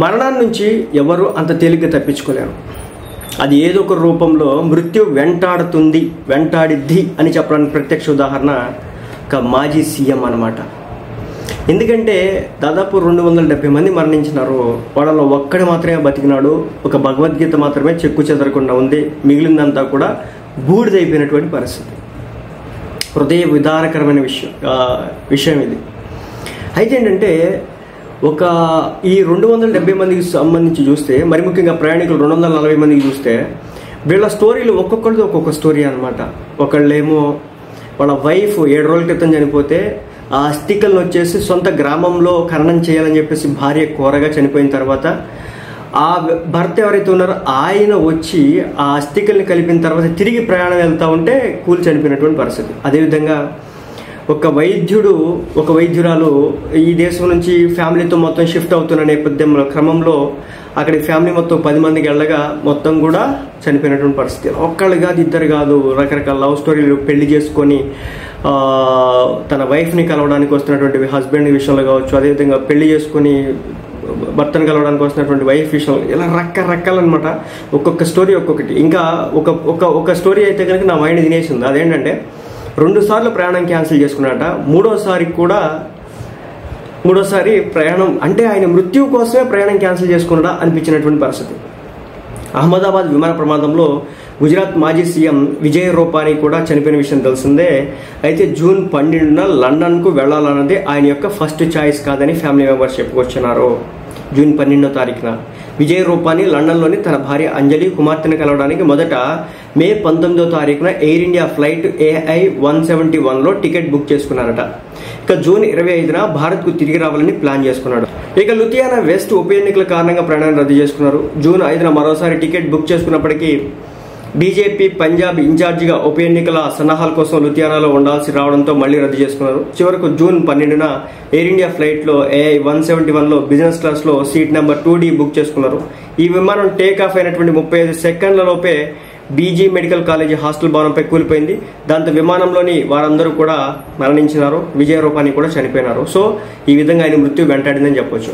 మరణం నుంచి ఎవరు అంత తేలిగ్గా తప్పించుకోలేరు. అది ఏదో ఒక రూపంలో మృత్యు వెంటాడిద్ది అని చెప్పడానికి ప్రత్యక్ష ఉదాహరణ ఒక మాజీ సీఎం అన్నమాట. ఎందుకంటే దాదాపు 270 మంది మరణించినారు, వాళ్ళలో ఒక్కడి మాత్రమే బతికినాడు. ఒక భగవద్గీత మాత్రమే చెక్కు చెదరకుండా ఉంది, మిగిలిందంతా కూడా బూడిదైపోయినటువంటి పరిస్థితి. హృదయ విదారకరమైన విషయం ఇది. అయితే ఏంటంటే ఈ 270 మందికి సంబంధించి చూస్తే, మరి ముఖ్యంగా ప్రయాణికులు 240 మందికి చూస్తే, వీళ్ళ స్టోరీలు ఒక్కొక్కరిది ఒక్కొక్క స్టోరీ అనమాట. ఒకళ్ళేమో వాళ్ళ వైఫ్ 7 రోజుల క్రితం చనిపోతే ఆ అస్థికలను వచ్చేసి సొంత గ్రామంలో ఖననం చేయాలని చెప్పేసి భార్య కోరగా చనిపోయిన తర్వాత ఆ భర్త ఎవరైతే ఉన్నారో ఆయన వచ్చి ఆ అస్థికల్ని కలిపిన తర్వాత తిరిగి ప్రయాణం వెళ్తూ ఉంటే కూలి చనిపోయినటువంటి పరిస్థితి. అదేవిధంగా ఒక వైద్యురాలు ఈ దేశం నుంచి ఫ్యామిలీతో మొత్తం షిఫ్ట్ అవుతున్న నేపథ్యంలో క్రమంలో అక్కడికి ఫ్యామిలీ మొత్తం 10 మందికి వెళ్ళగా మొత్తం కూడా చనిపోయినటువంటి పరిస్థితి. ఒక్కళ్ళు కాదు, ఇద్దరు కాదు, రకరకాల లవ్ స్టోరీలు, పెళ్లి చేసుకొని తన వైఫ్ని కలవడానికి వస్తున్నటువంటి హస్బెండ్ విషయంలో కావచ్చు, అదేవిధంగా పెళ్లి చేసుకొని భర్తను కలవడానికి వస్తున్నటువంటి వైఫ్ విషయంలో, ఇలా రకరకాలన్నమాట. ఒక్కొక్క స్టోరీ ఒక్కొక్కటి. ఇంకా ఒక స్టోరీ అయితే కనుక నా మైండ్ తినేసింది. అదేంటంటే 2 సార్లు ప్రయాణం క్యాన్సిల్ చేసుకున్నట, మూడోసారి ప్రయాణం అంటే ఆయన మృత్యు కోసమే ప్రయాణం క్యాన్సిల్ చేసుకున్నాడా అనిపించినటువంటి పరిస్థితి. అహ్మదాబాద్ విమాన ప్రమాదంలో గుజరాత్ మాజీ సీఎం విజయ్ రూపానీ కూడా చనిపోయిన విషయం తెలిసిందే. అయితే జూన్ 12న లండన్కు వెళ్లాలన్నది ఆయన యొక్క ఫస్ట్ చాయిస్ కాదని ఫ్యామిలీ మెంబర్స్ చెప్పుకొచ్చున్నారు. జూన్ 12వ తారీఖున విజయ్ రూపానీ లండన్లోని తన భార్య అంజలి కుమార్తెను కలవడానికి మొదట మే 19వ తారీఖున ఎయిర్ ఇండియా ఫ్లైట్ AI 171లో టికెట్ బుక్ చేసుకున్నారట. ఇక జూన్ 25న భారత్కు తిరిగి రావాలని ప్లాన్ చేసుకున్నాడు. ఇక లుధియానా వెస్ట్ ఉప ఎన్నికల కారణంగా ప్రయాణాన్ని రద్దు చేసుకున్నారు. జూన్ 5న మరోసారి టికెట్ బుక్ చేసుకున్నప్పటికీ బీజేపీ పంజాబ్ ఇన్ఛార్జిగా ఉప ఎన్నికల సన్నాహాల కోసం లుధియానాలో ఉండాల్సి రావడంతో మళ్లీ రద్దు చేసుకున్నారు. చివరకు జూన్ 12న ఎయిర్ ఇండియా ఫ్లైట్లో AI 171లో బిజినెస్ క్లాస్లో సీట్ నెంబర్ 2D బుక్ చేసుకున్నారు. ఈ విమానం టేక్ ఆఫ్ అయినటువంటి 35 సెకండ్లలోపే బీజీ మెడికల్ కాలేజీ హాస్టల్ భవనంపై కూలిపోయింది. దాంతో విమానంలోని వారందరూ కూడా మరణించినారు. విజయ్ రూపానీ కూడా చనిపోయినారు. సో ఈ విధంగా ఆయన మృత్యు వెంటాడిందని చెప్పొచ్చు.